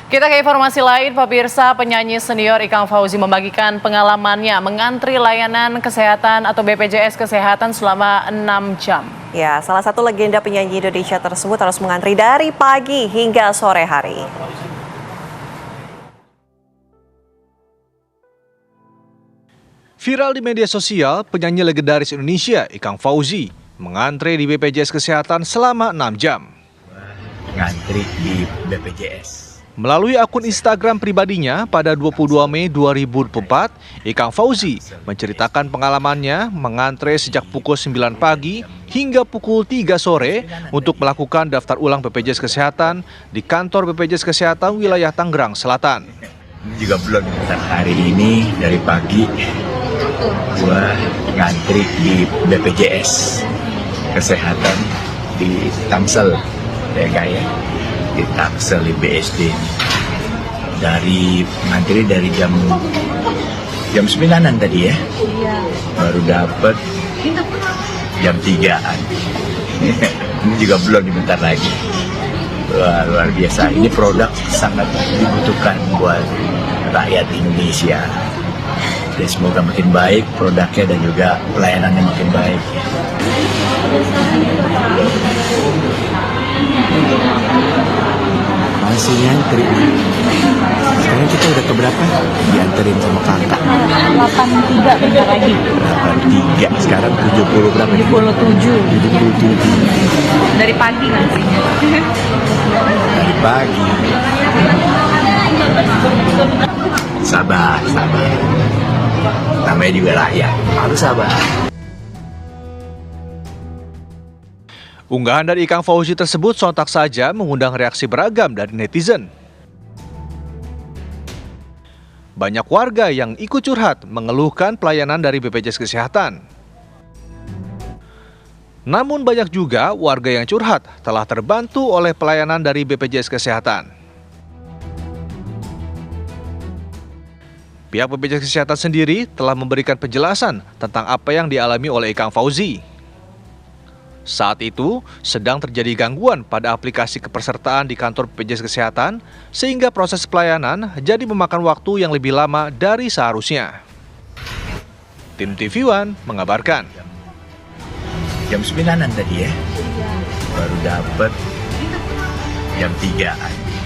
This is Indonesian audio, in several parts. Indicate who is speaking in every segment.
Speaker 1: Kita ke informasi lain, pemirsa. Penyanyi senior Ikang Fauzi membagikan pengalamannya mengantri layanan kesehatan atau BPJS Kesehatan selama 6 jam.
Speaker 2: Ya, salah satu legenda penyanyi Indonesia tersebut harus mengantri dari pagi hingga sore hari.
Speaker 3: Viral di media sosial, penyanyi legendaris Indonesia Ikang Fauzi mengantre di BPJS Kesehatan selama 6 jam.
Speaker 4: Ngantri di BPJS.
Speaker 3: Melalui akun Instagram pribadinya pada 22 Mei 2024, Ikang Fauzi menceritakan pengalamannya mengantre sejak pukul 9 pagi hingga pukul 3 sore untuk melakukan daftar ulang BPJS Kesehatan di kantor BPJS Kesehatan wilayah Tangerang Selatan.
Speaker 4: Ini juga belum hari ini dari pagi gua ngantri di BPJS Kesehatan di Tangsel ya kayak di Tangsel di BSD dari ngantri dari jam 9-an tadi ya. Baru dapet jam 3-an. Ini juga belum bentar lagi. Wah, luar biasa. Ini produk sangat dibutuhkan buat rakyat Indonesia. Dan semoga makin baik produknya dan juga pelayanannya makin baik. Masih ngantri. Sekarang kita udah keberapa? Dianterin sama kakak.
Speaker 5: 83 bentar lagi.
Speaker 4: 83. Sekarang 70 berapa?
Speaker 5: 77.
Speaker 4: 77.
Speaker 5: Dari pagi ngantrinya.
Speaker 4: Dari pagi. Sabar. Namanya juga rakyat. Harus sabar.
Speaker 3: Unggahan dari Ikang Fauzi tersebut sontak saja mengundang reaksi beragam dari netizen. Banyak warga yang ikut curhat mengeluhkan pelayanan dari BPJS Kesehatan. Namun banyak juga warga yang curhat telah terbantu oleh pelayanan dari BPJS Kesehatan. Pihak BPJS Kesehatan sendiri telah memberikan penjelasan tentang apa yang dialami oleh Ikang Fauzi. Saat itu, sedang terjadi gangguan pada aplikasi kepesertaan di kantor BPJS Kesehatan, sehingga proses pelayanan jadi memakan waktu yang lebih lama dari seharusnya. Tim TV One mengabarkan.
Speaker 4: Jam 9-an tadi ya. Baru dapet jam 3-an.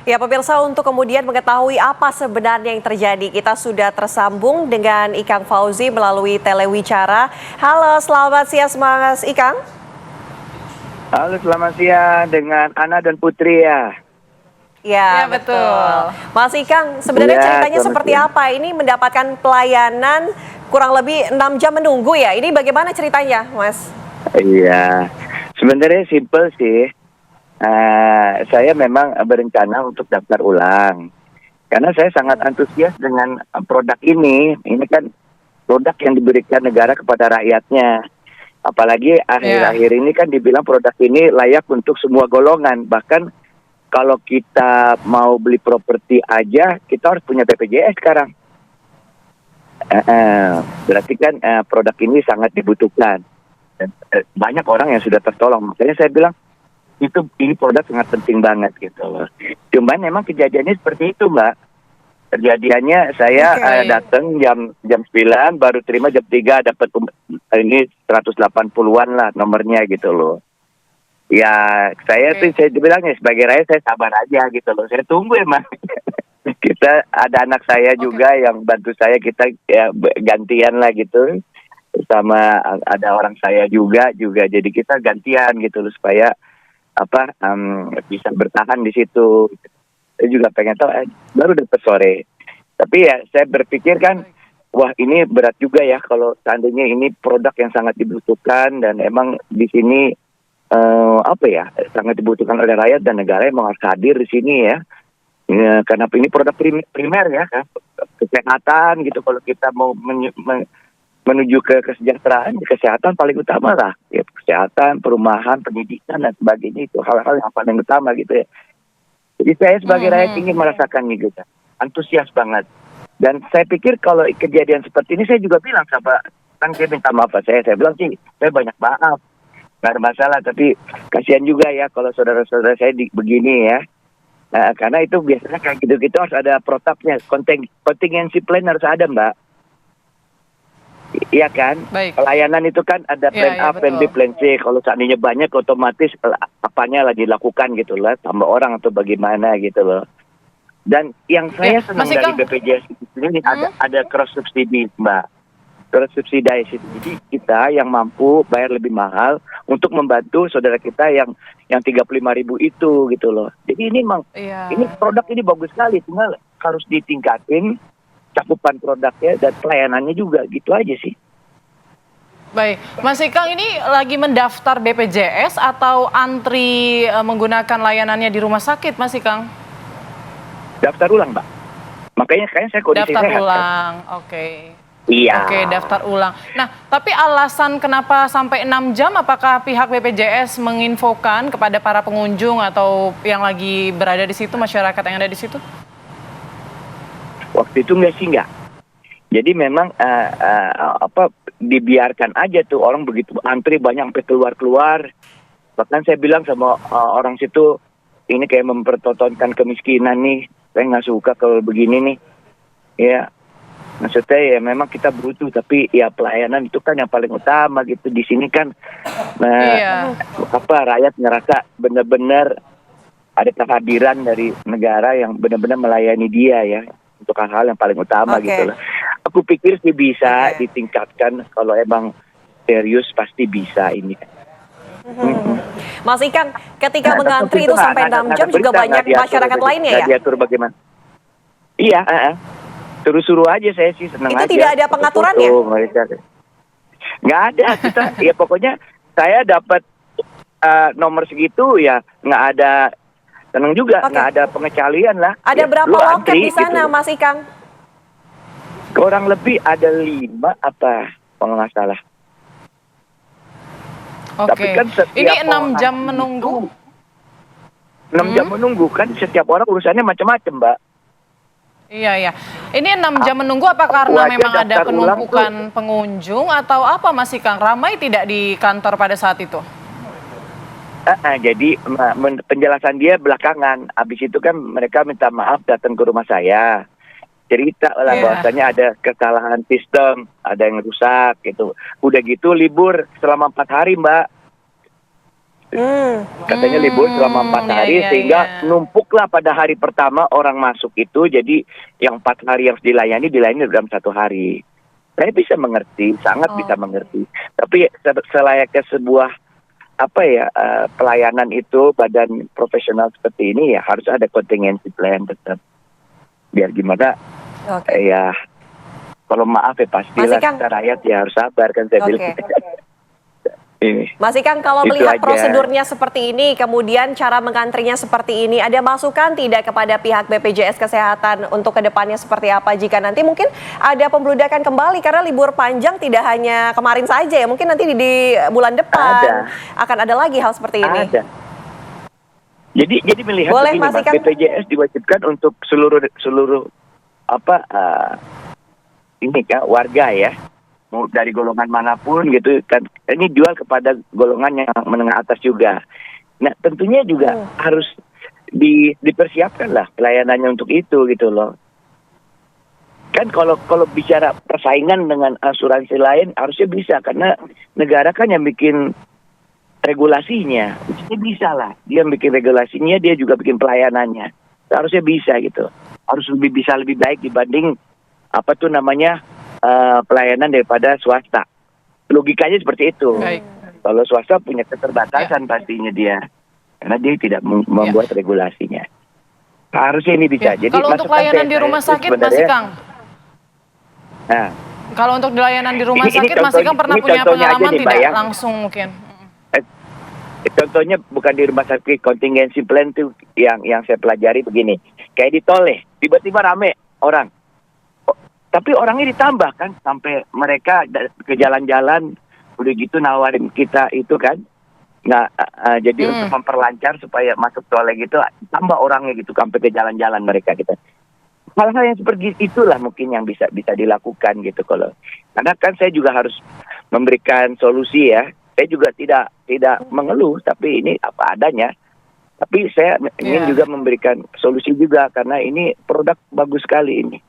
Speaker 2: Ya, pemirsa, untuk kemudian mengetahui apa sebenarnya yang terjadi, kita sudah tersambung dengan Ikang Fauzi melalui telewicara. Halo, selamat siang Mas Ikang.
Speaker 6: Halo, selamat siang dengan Ana dan Putri ya.
Speaker 2: Ya, betul. Mas Ikang, sebenarnya
Speaker 6: Ya,
Speaker 2: ceritanya
Speaker 6: selamat
Speaker 2: seperti
Speaker 6: siang.
Speaker 2: apa? Ini mendapatkan pelayanan kurang lebih 6 jam menunggu ya. Ini bagaimana ceritanya, Mas?
Speaker 6: Iya, sebenarnya simpel sih. Saya memang berencana untuk daftar ulang. Karena saya sangat antusias dengan produk ini. Ini kan produk yang diberikan negara kepada rakyatnya. Apalagi akhir-akhir ini kan dibilang produk ini layak untuk semua golongan. Bahkan kalau kita mau beli properti aja, kita harus punya BPJS sekarang. Berarti kan produk ini sangat dibutuhkan. Dan, banyak orang yang sudah tertolong. Makanya saya bilang, ini produk sangat penting banget gitu loh. Cuman memang kejadiannya seperti itu, Mbak. Kejadiannya saya datang jam 9, baru terima jam 3 dapat ini 180-an lah nomornya gitu loh. Ya, saya bilangnya sebagai rakyat saya sabar aja gitu loh. Saya tunggu emang. Kita ada anak saya juga yang bantu saya, kita ya gantian lah gitu. Sama ada orang saya juga jadi kita gantian gitu loh supaya bisa bertahan di situ. Saya juga pengen tahu baru dapat sore. Tapi ya saya berpikir kan, wah ini berat juga ya kalau seandainya ini produk yang sangat dibutuhkan dan emang di sini sangat dibutuhkan oleh rakyat dan negara yang harus hadir di sini ya. Karena ini produk primer ya kan, kesehatan gitu. Kalau kita mau menuju ke kesehatan paling utama lah ya, kesehatan, perumahan, pendidikan dan sebagainya, itu hal-hal yang paling utama gitu ya. Jadi saya sebagai rakyat ingin merasakan gitu, antusias banget. Dan saya pikir kalau kejadian seperti ini, saya juga bilang sama kan, saya minta maaf saya bilang sih saya banyak maaf, nggak ada masalah, tapi kasihan juga ya kalau saudara-saudara saya begini ya. Nah, karena itu biasanya kayak gitu-gitu harus ada protapnya, contingency plan harus ada, Mbak. Iya kan?
Speaker 1: Baik.
Speaker 6: Pelayanan itu kan ada plan
Speaker 1: Iya,
Speaker 6: A, plan B,
Speaker 1: betul.
Speaker 6: plan C. Kalau seandainya banyak, otomatis apanya lagi dilakukan gitu lah, tambah orang atau bagaimana gitu loh. Dan yang saya senang
Speaker 1: Mas
Speaker 6: dari
Speaker 1: Ikang.
Speaker 6: BPJS ini ada cross subsidi, Mbak. Cross subsidized. Jadi kita yang mampu bayar lebih mahal untuk membantu saudara kita yang 35.000 itu gitu loh. Jadi ini memang
Speaker 1: Iya.
Speaker 6: ini produk ini bagus sekali, tinggal harus ditingkatin cakupan produknya dan pelayanannya juga, gitu aja sih.
Speaker 1: Baik, Mas Ikang ini lagi mendaftar BPJS atau antri menggunakan layanannya di rumah sakit, Mas Ikang?
Speaker 6: Daftar ulang, Mbak. Makanya kayaknya saya kondisi
Speaker 1: Daftar
Speaker 6: sehat. Kan?
Speaker 1: ulang, oke.
Speaker 6: Iya.
Speaker 1: Oke, daftar ulang. Nah, tapi alasan kenapa sampai 6 jam, apakah pihak BPJS menginfokan kepada para pengunjung atau yang lagi berada di situ, masyarakat yang ada di situ?
Speaker 6: Waktu itu enggak. Jadi memang dibiarkan aja tuh orang begitu antri banyak sampai keluar. Bahkan saya bilang sama orang situ, ini kayak mempertontonkan kemiskinan nih. Saya nggak suka kalau begini nih. Ya, maksudnya ya memang kita butuh, tapi ya pelayanan itu kan yang paling utama gitu. Di sini kan
Speaker 1: Iya.
Speaker 6: rakyat ngerasa benar-benar ada kehadiran dari negara yang benar-benar melayani dia ya, untuk hal-hal yang paling utama
Speaker 2: Oke.
Speaker 6: gitu loh. Aku pikir sih bisa
Speaker 2: Oke.
Speaker 6: ditingkatkan, kalau emang serius pasti bisa ini.
Speaker 2: Mas Ikang, ketika
Speaker 6: Nah,
Speaker 2: mengantri
Speaker 6: tapi
Speaker 2: itu
Speaker 6: nggak-
Speaker 2: sampai
Speaker 6: nggak-
Speaker 2: 6
Speaker 6: nggak
Speaker 2: jam
Speaker 6: ada
Speaker 2: juga
Speaker 6: berita,
Speaker 2: banyak
Speaker 6: nggak diatur,
Speaker 2: masyarakat lainnya
Speaker 6: nggak
Speaker 2: ya?
Speaker 6: diatur bagaimana? Iya, suruh-suruh aja, saya sih seneng
Speaker 2: Itu
Speaker 6: aja.
Speaker 2: tidak ada pengaturannya?
Speaker 6: Foto-foto mereka. Nggak ada, kita ya pokoknya saya dapat nomor segitu ya nggak ada, seneng juga,
Speaker 2: Oke.
Speaker 6: nggak ada pengecualian lah.
Speaker 2: Ada
Speaker 6: Ya,
Speaker 2: berapa
Speaker 6: lu
Speaker 2: loket
Speaker 6: antri
Speaker 2: di sana,
Speaker 6: gitu.
Speaker 2: Mas Ikang?
Speaker 6: Kurang lebih ada 5 apa kalau nggak salah.
Speaker 1: Oke.
Speaker 6: Tapi kan setiap
Speaker 1: Ini 6
Speaker 6: orang
Speaker 1: jam
Speaker 6: itu-
Speaker 1: menunggu.
Speaker 6: 6 jam menunggu kan, setiap orang urusannya macam-macam, Mbak.
Speaker 1: Iya. Ini 6 jam menunggu apa karena
Speaker 6: Wajah
Speaker 1: memang ada
Speaker 6: daftar ulang
Speaker 1: penumpukan pengunjung atau apa, Mas Ikang? Ramai tidak di kantor pada saat itu?
Speaker 6: Jadi penjelasan dia belakangan. Habis itu kan mereka minta maaf datang ke rumah saya. Cerita lah
Speaker 1: Iya.
Speaker 6: bahwasanya ada kesalahan sistem, ada yang rusak gitu. Udah gitu libur selama 4 hari, Mbak. Katanya libur selama 4
Speaker 1: iya,
Speaker 6: hari,
Speaker 1: iya,
Speaker 6: sehingga
Speaker 1: iya.
Speaker 6: numpuklah pada hari pertama orang masuk itu. Jadi yang 4 hari yang harus dilayani dalam 1 hari. Saya bisa mengerti, sangat bisa mengerti. Tapi selayaknya sebuah pelayanan itu, badan profesional seperti ini ya harus ada contingency plan tetap. Biar gimana
Speaker 2: Oke.
Speaker 6: ya, kalau maaf ya pastilah
Speaker 2: Mas Ikang.
Speaker 6: kita rakyat ya harus sabar kan saya
Speaker 2: Oke.
Speaker 6: bilang. Ini.
Speaker 2: Mas Ikang, kalau
Speaker 6: Itu
Speaker 2: melihat
Speaker 6: aja.
Speaker 2: prosedurnya seperti ini, kemudian cara mengantrinya seperti ini, ada masukan tidak kepada pihak BPJS Kesehatan untuk kedepannya seperti apa jika nanti mungkin ada pembludakan kembali karena libur panjang tidak hanya kemarin saja ya, mungkin nanti di bulan depan akan ada lagi hal seperti ini.
Speaker 6: Ada. Jadi melihat
Speaker 2: Boleh,
Speaker 6: begini,
Speaker 2: Mas
Speaker 6: Mas,
Speaker 2: Ikang.
Speaker 6: BPJS diwajibkan untuk seluruh ini kan warga ya, mau dari golongan manapun gitu kan, ini jual kepada golongan yang menengah atas juga. Nah tentunya juga harus dipersiapkan lah pelayanannya untuk itu gitu loh. Kan kalau bicara persaingan dengan asuransi lain harusnya bisa, karena negara kan yang bikin regulasinya. Dia bisa lah, dia bikin regulasinya, dia juga bikin pelayanannya. Harusnya bisa gitu. Harus lebih baik dibanding pelayanan daripada swasta. Logikanya seperti itu.
Speaker 1: Baik.
Speaker 6: Kalau swasta punya keterbatasan pastinya dia, karena dia tidak membuat regulasinya. Harusnya ini bisa.
Speaker 1: Ya.
Speaker 6: Jadi
Speaker 1: Kalau untuk
Speaker 6: masukan
Speaker 1: layanan
Speaker 6: saya
Speaker 1: di rumah
Speaker 6: itu
Speaker 1: sakit, Mas
Speaker 6: sebenarnya-
Speaker 1: Ikang?
Speaker 6: Nah,
Speaker 1: Kalau untuk layanan di rumah
Speaker 6: Ini
Speaker 1: sakit, Mas
Speaker 6: contoh-
Speaker 1: Ikang pernah
Speaker 6: ini
Speaker 1: punya
Speaker 6: contohnya aja
Speaker 1: pengalaman
Speaker 6: nih,
Speaker 1: tidak
Speaker 6: Mbak, ya.
Speaker 1: langsung mungkin?
Speaker 6: contohnya bukan di rumah sakit, contingency plan tuh yang saya pelajari begini. Kayak di tol nih, tiba-tiba rame orang. Tapi orangnya ditambah kan, sampai mereka ke jalan-jalan, udah gitu nawarin kita itu kan. Nah, jadi untuk memperlancar supaya masuk tolnya gitu, tambah orangnya gitu, sampai ke jalan-jalan mereka gitu. Hal-hal yang seperti itulah mungkin yang bisa dilakukan gitu kalau. Karena kan saya juga harus memberikan solusi ya. Saya juga tidak mengeluh, tapi ini apa adanya. Tapi saya ingin
Speaker 1: Iya.
Speaker 6: juga memberikan solusi juga karena ini produk bagus sekali ini.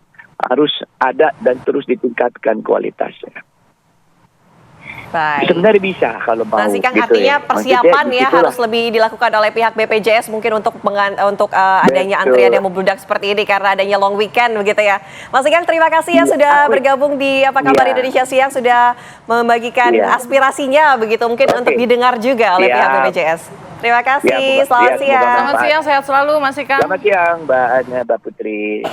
Speaker 6: Harus ada dan terus ditingkatkan kualitasnya.
Speaker 2: Baik.
Speaker 6: Sebenarnya bisa kalau mau.
Speaker 2: Nah, Kang,
Speaker 6: gitu
Speaker 2: artinya
Speaker 6: ya.
Speaker 2: persiapan
Speaker 6: Maksudnya
Speaker 2: ya
Speaker 6: disitulah.
Speaker 2: harus lebih dilakukan oleh pihak BPJS mungkin untuk adanya
Speaker 6: Betul.
Speaker 2: antrian yang membludak seperti ini karena adanya long weekend begitu ya. Mas Kang, terima kasih ya
Speaker 6: Iya,
Speaker 2: sudah
Speaker 6: aku-
Speaker 2: bergabung di Apa Kabar
Speaker 6: Iya.
Speaker 2: Indonesia Siang, sudah membagikan
Speaker 6: Iya.
Speaker 2: aspirasinya begitu mungkin
Speaker 6: Oke.
Speaker 2: untuk didengar juga oleh
Speaker 6: Siap.
Speaker 2: pihak BPJS. Terima kasih,
Speaker 6: Ya,
Speaker 2: selamat
Speaker 6: semoga
Speaker 2: siang.
Speaker 1: Selamat siang, sehat selalu Mas Ikang.
Speaker 6: Selamat siang Mbak Anya, Mbak Putri. Ya.